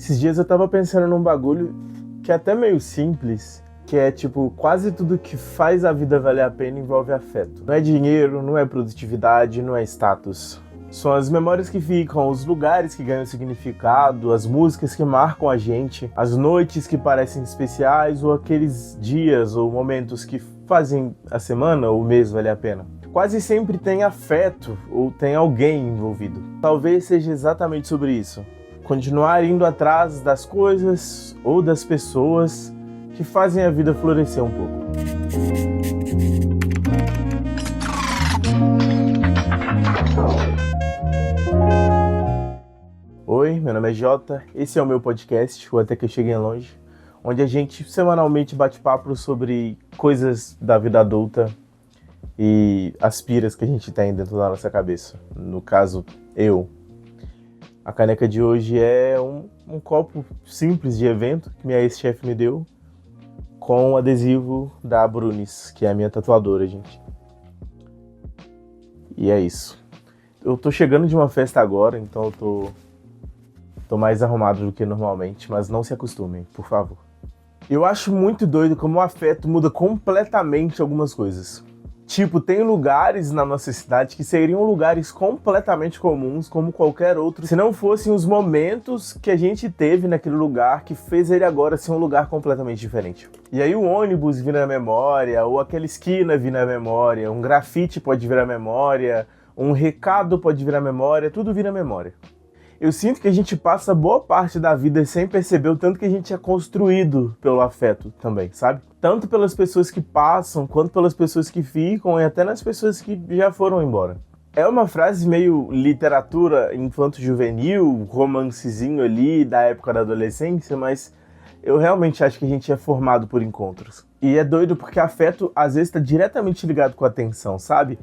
Esses dias eu tava pensando num bagulho que é até meio simples, que é tipo, quase tudo que faz a vida valer a pena envolve afeto. Não é dinheiro, não é produtividade, não é status. São as memórias que ficam, os lugares que ganham significado, as músicas que marcam a gente, as noites que parecem especiais ou aqueles dias ou momentos que fazem a semana ou o mês valer a pena. Quase sempre tem afeto ou tem alguém envolvido. Talvez seja exatamente sobre isso. Continuar indo atrás das coisas ou das pessoas que fazem a vida florescer um pouco. Oi, meu nome é Jota, esse é o meu podcast, o Até Que Eu Cheguei Longe, onde a gente semanalmente bate papo sobre coisas da vida adulta e as piras que a gente tem dentro da nossa cabeça. No caso, eu. A caneca de hoje é um copo simples de evento que minha ex-chefe me deu, com um adesivo da Brunis, que é a minha tatuadora, gente. E é isso. Eu tô chegando de uma festa agora, então eu tô mais arrumado do que normalmente, mas não se acostumem, por favor. Eu acho muito doido como o afeto muda completamente algumas coisas. Tipo, tem lugares na nossa cidade que seriam lugares completamente comuns, como qualquer outro, se não fossem os momentos que a gente teve naquele lugar que fez ele agora ser um lugar completamente diferente. E aí o ônibus vir na memória, ou aquela esquina vir na memória, um grafite pode vir na memória, um recado pode vir na memória, tudo vir na memória. Eu sinto que a gente passa boa parte da vida sem perceber o tanto que a gente é construído pelo afeto também, sabe? Tanto pelas pessoas que passam, quanto pelas pessoas que ficam e até nas pessoas que já foram embora. É uma frase meio literatura infanto-juvenil, romancezinho ali da época da adolescência, mas eu realmente acho que a gente é formado por encontros. E é doido porque afeto às vezes está diretamente ligado com a atenção, sabe?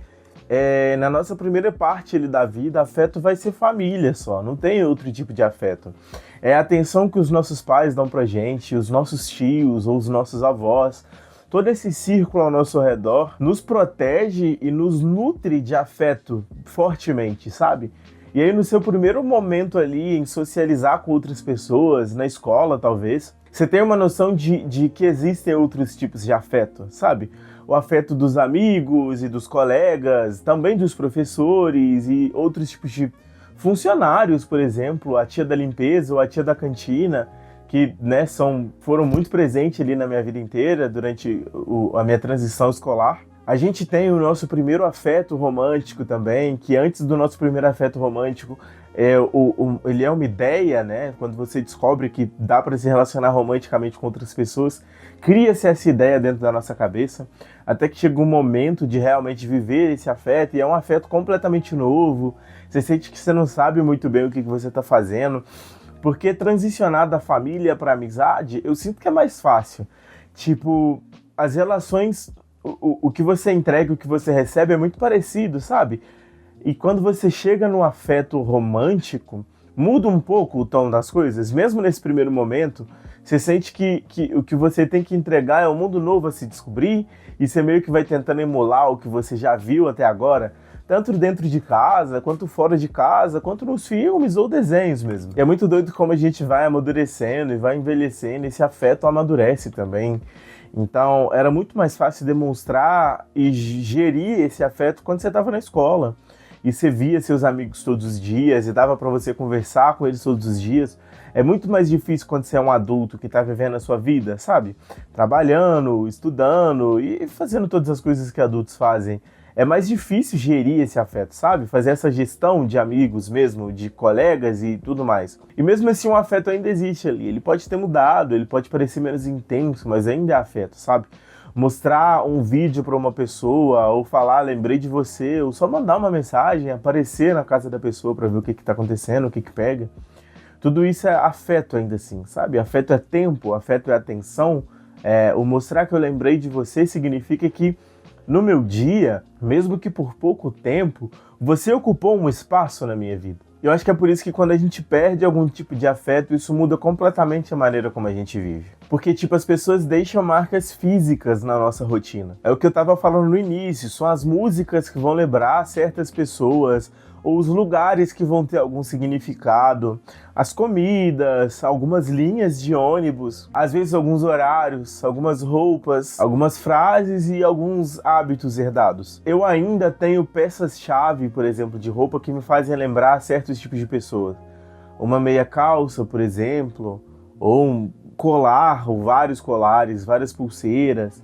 Na nossa primeira parte ali da vida, afeto vai ser família só, não tem outro tipo de afeto. É a atenção que os nossos pais dão pra gente, os nossos tios ou os nossos avós. Todo esse círculo ao nosso redor nos protege e nos nutre de afeto fortemente, sabe? E aí no seu primeiro momento ali em socializar com outras pessoas, na escola talvez, você tem uma noção de que existem outros tipos de afeto, sabe? O afeto dos amigos e dos colegas, também dos professores e outros tipos de funcionários, por exemplo, a tia da limpeza ou a tia da cantina, que foram muito presentes ali na minha vida inteira durante a minha transição escolar. A gente tem o nosso primeiro afeto romântico também, que antes do nosso primeiro afeto romântico, ele é uma ideia, né? Quando você descobre que dá para se relacionar romanticamente com outras pessoas, cria-se essa ideia dentro da nossa cabeça, até que chega um momento de realmente viver esse afeto, e é um afeto completamente novo, você sente que você não sabe muito bem o que você está fazendo, porque transicionar da família para amizade, eu sinto que é mais fácil. Tipo, as relações, o que você entrega e o que você recebe é muito parecido, sabe? E quando você chega no afeto romântico, muda um pouco o tom das coisas. Mesmo nesse primeiro momento, você sente que o que você tem que entregar é um mundo novo a se descobrir, e você meio que vai tentando emular o que você já viu até agora, tanto dentro de casa, quanto fora de casa, quanto nos filmes ou desenhos mesmo. E é muito doido como a gente vai amadurecendo e vai envelhecendo, esse afeto amadurece também. Então, era muito mais fácil demonstrar e gerir esse afeto quando você estava na escola. E você via seus amigos todos os dias e dava para você conversar com eles todos os dias. É muito mais difícil quando você é um adulto que está vivendo a sua vida, sabe? Trabalhando, estudando e fazendo todas as coisas que adultos fazem. É mais difícil gerir esse afeto, sabe? Fazer essa gestão de amigos mesmo, de colegas e tudo mais. E mesmo assim o afeto ainda existe ali. Ele pode ter mudado, ele pode parecer menos intenso, mas ainda é afeto, sabe? Mostrar um vídeo para uma pessoa, ou falar, lembrei de você, ou só mandar uma mensagem, aparecer na casa da pessoa para ver o que está acontecendo, o que pega. Tudo isso é afeto ainda assim, sabe? Afeto é tempo, afeto é atenção. O mostrar que eu lembrei de você significa que no meu dia, mesmo que por pouco tempo, você ocupou um espaço na minha vida. Eu acho que é por isso que quando a gente perde algum tipo de afeto, isso muda completamente a maneira como a gente vive. Porque, as pessoas deixam marcas físicas na nossa rotina. É o que eu tava falando no início, são as músicas que vão lembrar certas pessoas, ou os lugares que vão ter algum significado, as comidas, algumas linhas de ônibus, às vezes alguns horários, algumas roupas, algumas frases e alguns hábitos herdados. Eu ainda tenho peças-chave, por exemplo, de roupa que me fazem lembrar certos tipos de pessoas. Uma meia calça, por exemplo, ou um colar, ou vários colares, várias pulseiras,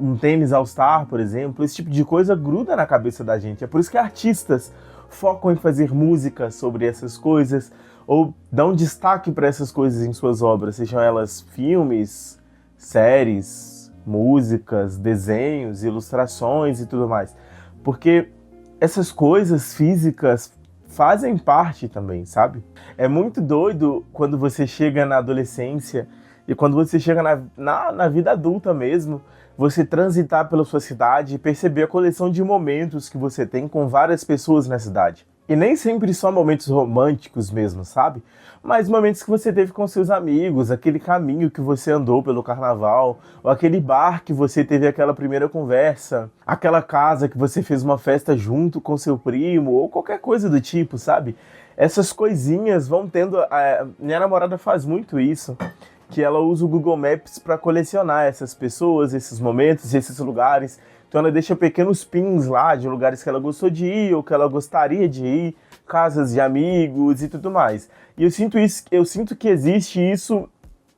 um tênis All-Star, por exemplo. Esse tipo de coisa gruda na cabeça da gente. É por isso que artistas focam em fazer música sobre essas coisas ou dão destaque para essas coisas em suas obras, sejam elas filmes, séries, músicas, desenhos, ilustrações e tudo mais. Porque essas coisas físicas fazem parte também, sabe? É muito doido quando você chega na adolescência e quando você chega na vida adulta mesmo, você transitar pela sua cidade e perceber a coleção de momentos que você tem com várias pessoas na cidade. E nem sempre só momentos românticos mesmo, sabe? Mas momentos que você teve com seus amigos, aquele caminho que você andou pelo carnaval, ou aquele bar que você teve aquela primeira conversa, aquela casa que você fez uma festa junto com seu primo, ou qualquer coisa do tipo, sabe? Essas coisinhas vão tendo... Minha namorada faz muito isso, que ela usa o Google Maps para colecionar essas pessoas, esses momentos, esses lugares. Então ela deixa pequenos pins lá de lugares que ela gostou de ir ou que ela gostaria de ir, casas de amigos e tudo mais. E eu sinto que existe isso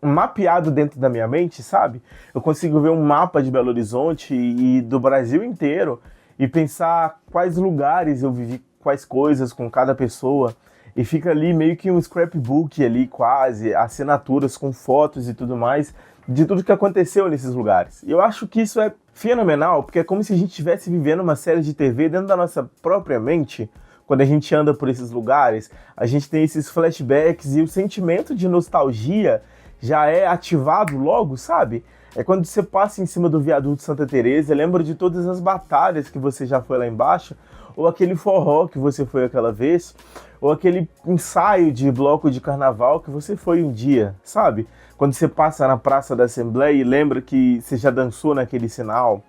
mapeado dentro da minha mente, sabe? Eu consigo ver um mapa de Belo Horizonte e do Brasil inteiro e pensar quais lugares eu vivi, quais coisas com cada pessoa. E fica ali meio que um scrapbook ali quase, assinaturas com fotos e tudo mais, de tudo que aconteceu nesses lugares. E eu acho que isso é fenomenal, porque é como se a gente estivesse vivendo uma série de TV dentro da nossa própria mente. Quando a gente anda por esses lugares, a gente tem esses flashbacks e o sentimento de nostalgia já é ativado logo, sabe? É quando você passa em cima do viaduto Santa Teresa, lembra de todas as batalhas que você já foi lá embaixo, ou aquele forró que você foi aquela vez, ou aquele ensaio de bloco de carnaval que você foi um dia, sabe? Quando você passa na Praça da Assembleia e lembra que você já dançou naquele sinal.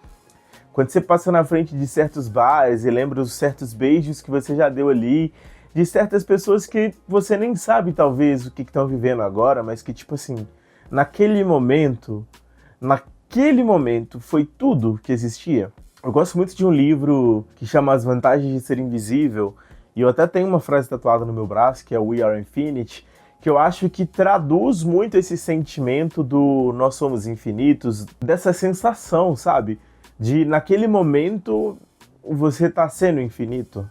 Quando você passa na frente de certos bares e lembra os certos beijos que você já deu ali, de certas pessoas que você nem sabe, talvez, o que estão vivendo agora, mas que, tipo assim, naquele momento foi tudo que existia. Eu gosto muito de um livro que chama As Vantagens de Ser Invisível, e eu até tenho uma frase tatuada no meu braço, que é We Are Infinite, que eu acho que traduz muito esse sentimento do nós somos infinitos, dessa sensação, sabe? De naquele momento você tá sendo infinito,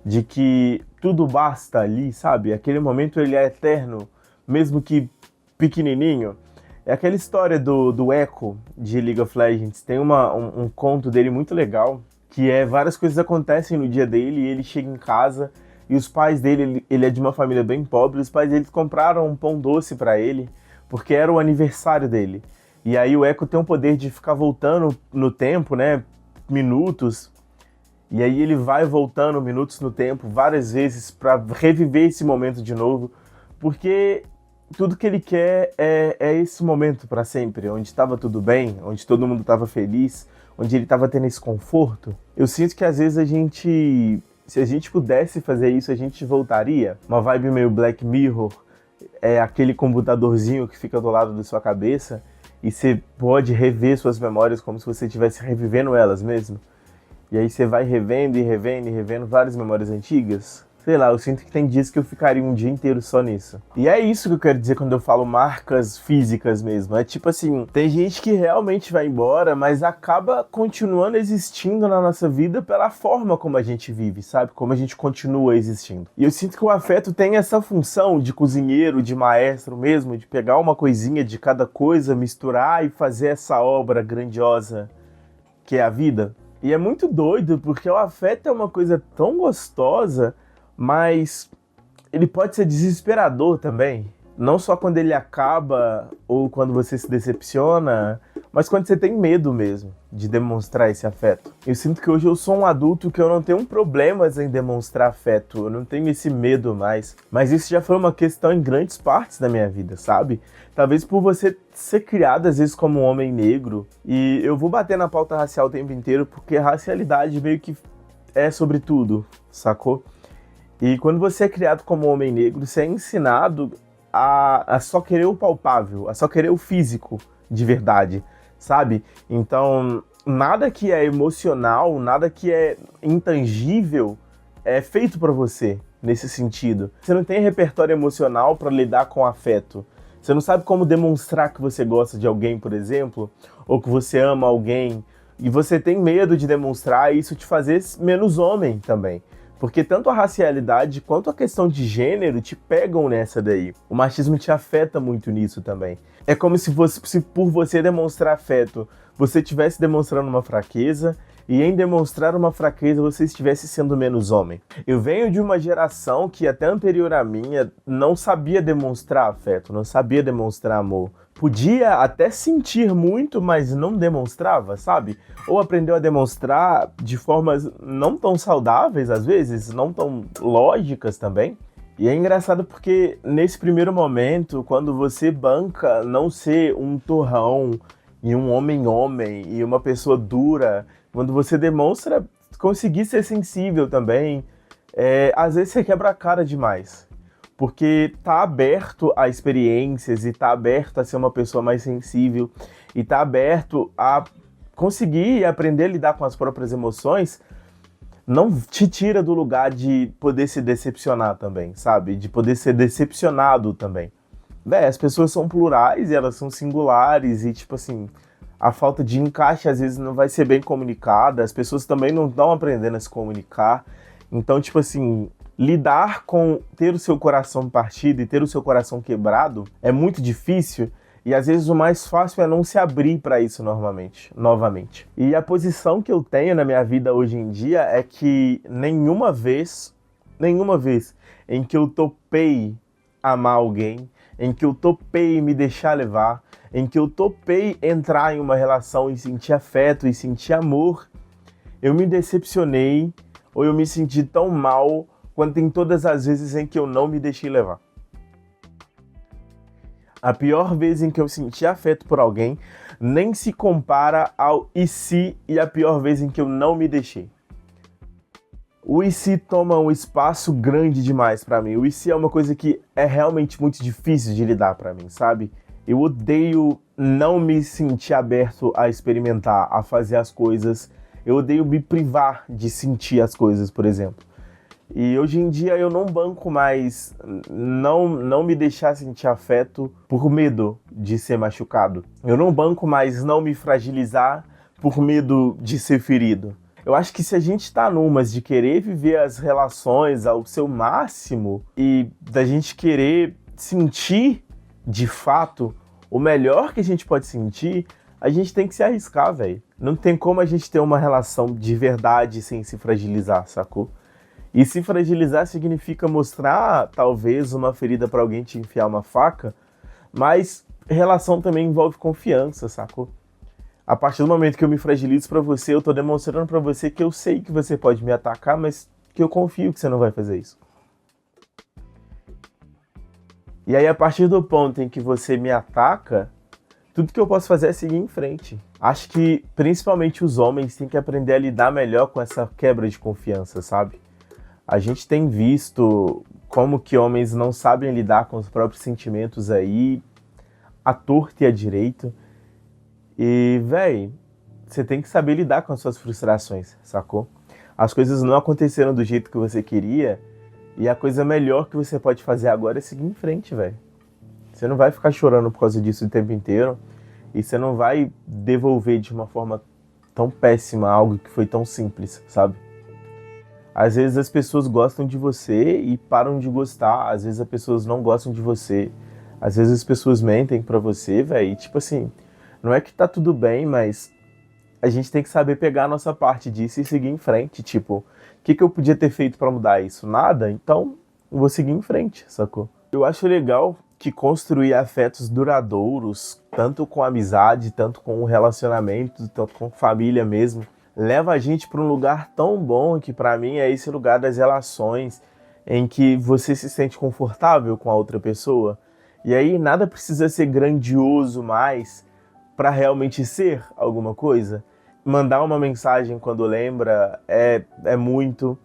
de que tudo basta ali, sabe? Aquele momento ele é eterno, mesmo que pequenininho. É aquela história do Echo de League of Legends. Tem um conto dele muito legal, que é várias coisas acontecem no dia dele e ele chega em casa e os pais dele, ele é de uma família bem pobre, os pais dele compraram um pão doce pra ele porque era o aniversário dele. E aí o Echo tem o poder de ficar voltando no tempo, né, minutos, e aí ele vai voltando minutos no tempo várias vezes pra reviver esse momento de novo, porque tudo que ele quer é esse momento pra sempre, onde estava tudo bem, onde todo mundo estava feliz, onde ele estava tendo esse conforto. Eu sinto que às vezes se a gente pudesse fazer isso, a gente voltaria. Uma vibe meio Black Mirror, é aquele computadorzinho que fica do lado da sua cabeça e você pode rever suas memórias como se você estivesse revivendo elas mesmo. E aí você vai revendo e revendo e revendo várias memórias antigas. Sei lá, eu sinto que tem dias que eu ficaria um dia inteiro só nisso. E é isso que eu quero dizer quando eu falo marcas físicas mesmo. É tipo assim, tem gente que realmente vai embora, mas acaba continuando existindo na nossa vida pela forma como a gente vive, sabe? Como a gente continua existindo. E eu sinto que o afeto tem essa função de cozinheiro, de maestro mesmo, de pegar uma coisinha de cada coisa, misturar e fazer essa obra grandiosa que é a vida. E é muito doido, porque o afeto é uma coisa tão gostosa, mas ele pode ser desesperador também. Não só quando ele acaba ou quando você se decepciona, mas quando você tem medo mesmo de demonstrar esse afeto. Eu sinto que hoje eu sou um adulto que eu não tenho problemas em demonstrar afeto, eu não tenho esse medo mais. Mas isso já foi uma questão em grandes partes da minha vida, sabe? Talvez por você ser criado às vezes como um homem negro, e eu vou bater na pauta racial o tempo inteiro porque a racialidade meio que é sobre tudo. sacou? E quando você é criado como homem negro, você é ensinado a só querer o palpável, a só querer o físico de verdade, sabe? Então, nada que é emocional, nada que é intangível é feito pra você nesse sentido. Você não tem repertório emocional pra lidar com afeto. Você não sabe como demonstrar que você gosta de alguém, por exemplo, ou que você ama alguém, e você tem medo de demonstrar, e isso te fazer menos homem também. Porque tanto a racialidade quanto a questão de gênero te pegam nessa daí. O machismo te afeta muito nisso também. É como se por você demonstrar afeto, você estivesse demonstrando uma fraqueza, e em demonstrar uma fraqueza você estivesse sendo menos homem. Eu venho de uma geração que até anterior à minha não sabia demonstrar afeto, não sabia demonstrar amor. Podia até sentir muito, mas não demonstrava, sabe? Ou aprendeu a demonstrar de formas não tão saudáveis, às vezes, não tão lógicas também. E é engraçado porque nesse primeiro momento, quando você banca não ser um torrão e um homem e uma pessoa dura, quando você demonstra conseguir ser sensível também, às vezes você quebra a cara demais. Porque tá aberto a experiências e tá aberto a ser uma pessoa mais sensível e tá aberto a conseguir aprender a lidar com as próprias emoções, não te tira do lugar de poder se decepcionar também, sabe? De poder ser decepcionado também. Véi, as pessoas são plurais e elas são singulares e, tipo assim, a falta de encaixe às vezes não vai ser bem comunicada, as pessoas também não estão aprendendo a se comunicar. Então, tipo assim, lidar com ter o seu coração partido e ter o seu coração quebrado é muito difícil e às vezes o mais fácil é não se abrir para isso novamente. E a posição que eu tenho na minha vida hoje em dia é que nenhuma vez em que eu topei amar alguém, em que eu topei me deixar levar, em que eu topei entrar em uma relação e sentir afeto e sentir amor, eu me decepcionei ou eu me senti tão mal quanto em todas as vezes em que eu não me deixei levar. A pior vez em que eu senti afeto por alguém nem se compara ao e se e a pior vez em que eu não me deixei. O e se toma um espaço grande demais pra mim. O e se é uma coisa que é realmente muito difícil de lidar pra mim, sabe? Eu odeio não me sentir aberto a experimentar, a fazer as coisas. Eu odeio me privar de sentir as coisas, por exemplo. E hoje em dia eu não banco mais não me deixar sentir afeto por medo de ser machucado. Eu não banco mais não me fragilizar por medo de ser ferido. Eu acho que se a gente tá numas de querer viver as relações ao seu máximo e da gente querer sentir de fato o melhor que a gente pode sentir, a gente tem que se arriscar, velho. Não tem como a gente ter uma relação de verdade sem se fragilizar, sacou? E se fragilizar significa mostrar, talvez, uma ferida pra alguém te enfiar uma faca, mas relação também envolve confiança, sacou? A partir do momento que eu me fragilizo pra você, eu tô demonstrando pra você que eu sei que você pode me atacar, mas que eu confio que você não vai fazer isso. E aí, a partir do ponto em que você me ataca, tudo que eu posso fazer é seguir em frente. Acho que, principalmente os homens, têm que aprender a lidar melhor com essa quebra de confiança, sabe? A gente tem visto como que homens não sabem lidar com os próprios sentimentos aí, à torta e à direita. E, véi, você tem que saber lidar com as suas frustrações, sacou? As coisas não aconteceram do jeito que você queria e a coisa melhor que você pode fazer agora é seguir em frente, velho. Você não vai ficar chorando por causa disso o tempo inteiro e você não vai devolver de uma forma tão péssima algo que foi tão simples, sabe? Às vezes as pessoas gostam de você e param de gostar. Às vezes as pessoas não gostam de você. Às vezes as pessoas mentem pra você, velho. Tipo assim, não é que tá tudo bem, mas a gente tem que saber pegar a nossa parte disso e seguir em frente. Tipo, o que eu podia ter feito pra mudar isso? Nada? Então, eu vou seguir em frente, sacou? Eu acho legal que construir afetos duradouros, tanto com amizade, tanto com relacionamento, tanto com família mesmo, leva a gente para um lugar tão bom que para mim é esse lugar das relações em que você se sente confortável com a outra pessoa. E aí nada precisa ser grandioso mais para realmente ser alguma coisa. Mandar uma mensagem quando lembra é muito.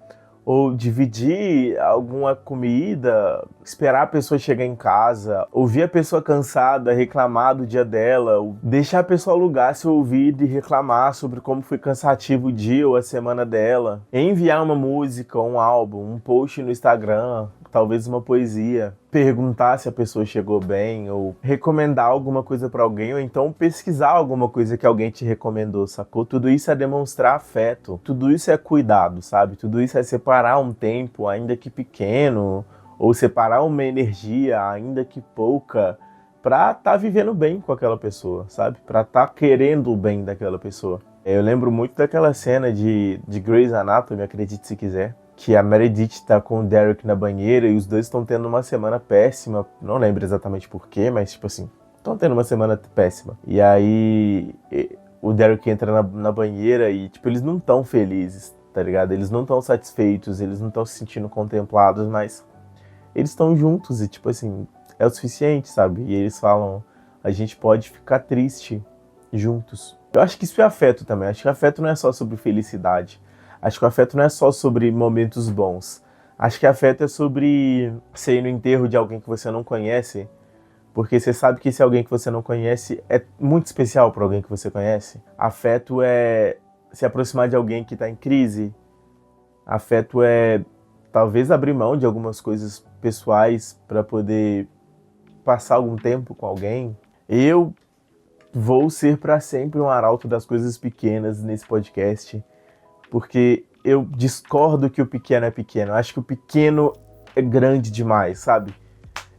ou dividir alguma comida, esperar a pessoa chegar em casa, ouvir a pessoa cansada reclamar do dia dela, ou deixar a pessoa alugar seu ouvido e reclamar sobre como foi cansativo o dia ou a semana dela, enviar uma música, um álbum, um post no Instagram, talvez uma poesia, perguntar se a pessoa chegou bem, ou recomendar alguma coisa pra alguém, ou então pesquisar alguma coisa que alguém te recomendou, sacou? Tudo isso é demonstrar afeto, tudo isso é cuidado, sabe? Tudo isso é separar um tempo, ainda que pequeno, ou separar uma energia, ainda que pouca, pra tá vivendo bem com aquela pessoa, sabe? Pra tá querendo o bem daquela pessoa. Eu lembro muito daquela cena de Grey's Anatomy, acredite se quiser, que a Meredith tá com o Derek na banheira e os dois estão tendo uma semana péssima. Não lembro exatamente porquê, mas tipo assim, estão tendo uma semana péssima. E aí o Derek entra na banheira e tipo, eles não estão felizes, tá ligado? Eles não estão satisfeitos, eles não estão se sentindo contemplados, mas eles estão juntos e tipo assim, é o suficiente, sabe? E eles falam, a gente pode ficar triste juntos. Eu acho que isso é afeto também. Acho que afeto não é só sobre felicidade. Acho que o afeto não é só sobre momentos bons. Acho que afeto é sobre você ir no enterro de alguém que você não conhece, porque você sabe que esse alguém que você não conhece é muito especial para alguém que você conhece. Afeto é se aproximar de alguém que está em crise. Afeto é talvez abrir mão de algumas coisas pessoais para poder passar algum tempo com alguém. Eu vou ser para sempre um arauto das coisas pequenas nesse podcast, porque eu discordo que o pequeno é pequeno. Acho que o pequeno é grande demais, sabe?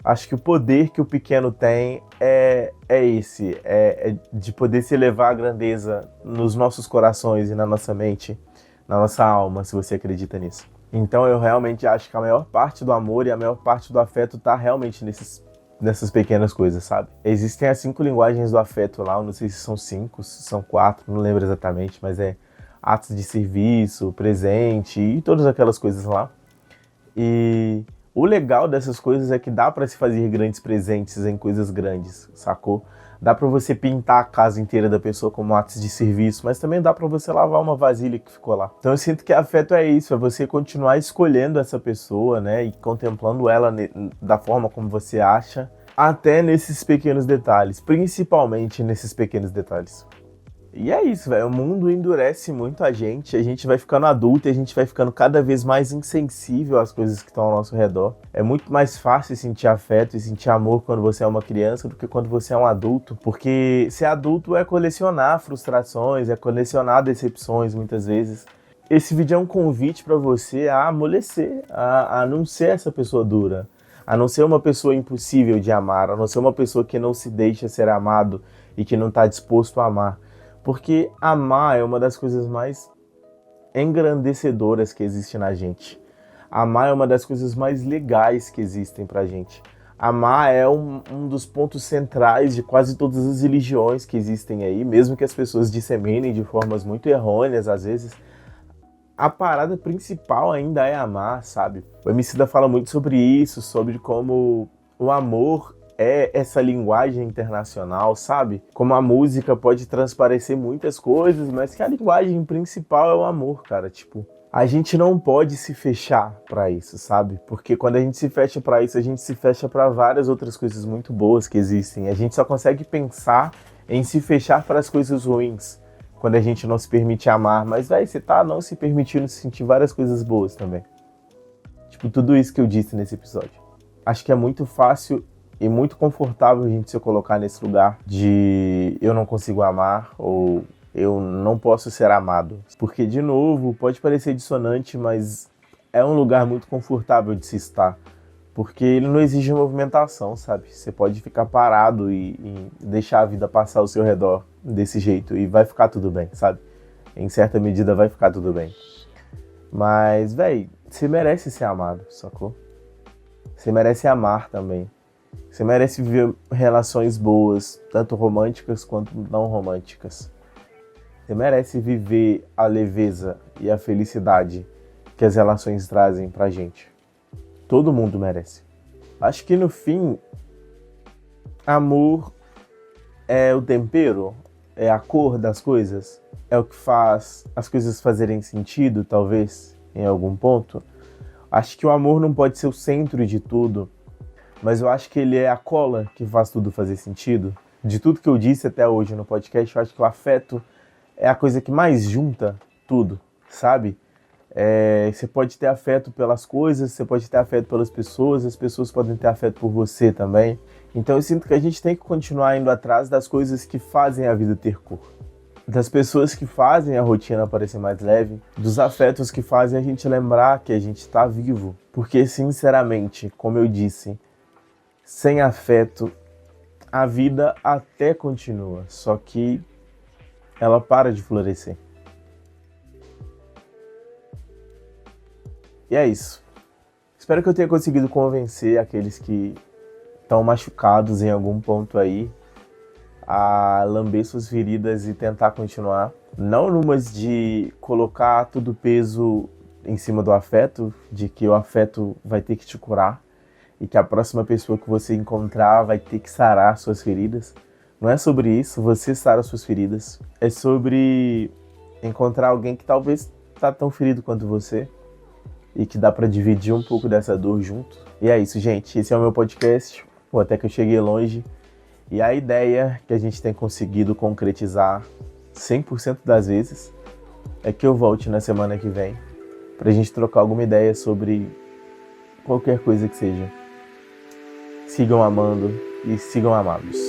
Acho que o poder que o pequeno tem é esse. É de poder se elevar à grandeza nos nossos corações e na nossa mente, na nossa alma, se você acredita nisso. Então eu realmente acho que a maior parte do amor e a maior parte do afeto tá realmente nessas pequenas coisas, sabe? Existem as 5 linguagens do afeto lá, eu não sei se são 5, se são 4, não lembro exatamente, mas é atos de serviço, presente e todas aquelas coisas lá. E o legal dessas coisas é que dá pra se fazer grandes presentes em coisas grandes, sacou? Dá pra você pintar a casa inteira da pessoa como atos de serviço, mas também dá pra você lavar uma vasilha que ficou lá. Então eu sinto que afeto é isso, é você continuar escolhendo essa pessoa, né, e contemplando ela da forma como você acha, até nesses pequenos detalhes, principalmente nesses pequenos detalhes. E é isso, velho. O mundo endurece muito a gente vai ficando adulto e a gente vai ficando cada vez mais insensível às coisas que estão ao nosso redor. É muito mais fácil sentir afeto e sentir amor quando você é uma criança do que quando você é um adulto, porque ser adulto é colecionar frustrações, é colecionar decepções muitas vezes. Esse vídeo é um convite pra você a amolecer, a não ser essa pessoa dura, a não ser uma pessoa impossível de amar, a não ser uma pessoa que não se deixa ser amado e que não está disposto a amar. Porque amar é uma das coisas mais engrandecedoras que existe na gente. Amar é uma das coisas mais legais que existem pra gente. Amar é um dos pontos centrais de quase todas as religiões que existem aí, mesmo que as pessoas disseminem de formas muito errôneas às vezes. A parada principal ainda é amar, sabe? O Emicida fala muito sobre isso, sobre como o amor é essa linguagem internacional, sabe? Como a música pode transparecer muitas coisas, mas que a linguagem principal é o amor, cara. Tipo, a gente não pode se fechar pra isso, sabe? Porque quando a gente se fecha pra isso, a gente se fecha pra várias outras coisas muito boas que existem. A gente só consegue pensar em se fechar para as coisas ruins quando a gente não se permite amar. Mas, véi, você tá não se permitindo sentir várias coisas boas também. Tipo, tudo isso que eu disse nesse episódio. Acho que é muito fácil e muito confortável a gente se colocar nesse lugar de eu não consigo amar ou eu não posso ser amado. Porque, de novo, pode parecer dissonante, mas é um lugar muito confortável de se estar. Porque ele não exige movimentação, sabe? Você pode ficar parado e deixar a vida passar ao seu redor desse jeito e vai ficar tudo bem, sabe? Em certa medida vai ficar tudo bem. Mas, véi, você merece ser amado, sacou? Você merece amar também. Você merece viver relações boas, tanto românticas quanto não românticas. Você merece viver a leveza e a felicidade que as relações trazem pra gente. Todo mundo merece. Acho que no fim, amor é o tempero, é a cor das coisas, é o que faz as coisas fazerem sentido, talvez, em algum ponto. Acho que o amor não pode ser o centro de tudo, mas eu acho que ele é a cola que faz tudo fazer sentido. De tudo que eu disse até hoje no podcast, eu acho que o afeto é a coisa que mais junta tudo, sabe? Você pode ter afeto pelas coisas, você pode ter afeto pelas pessoas, as pessoas podem ter afeto por você também. Então eu sinto que a gente tem que continuar indo atrás das coisas que fazem a vida ter cor. Das pessoas que fazem a rotina parecer mais leve, dos afetos que fazem a gente lembrar que a gente está vivo. Porque, sinceramente, como eu disse, sem afeto, a vida até continua, só que ela para de florescer. E é isso. Espero que eu tenha conseguido convencer aqueles que estão machucados em algum ponto aí a lamber suas feridas e tentar continuar. Não numas de colocar todo o peso em cima do afeto, de que o afeto vai ter que te curar e que a próxima pessoa que você encontrar vai ter que sarar suas feridas. Não é sobre isso, você sara suas feridas. É sobre encontrar alguém que talvez tá tão ferido quanto você e que dá pra dividir um pouco dessa dor junto. E é isso, gente. Esse é o meu podcast, o Até Que Eu Cheguei Longe. E a ideia que a gente tem conseguido concretizar 100% das vezes é que eu volte na semana que vem pra gente trocar alguma ideia sobre qualquer coisa que seja. Sigam amando e sigam amados.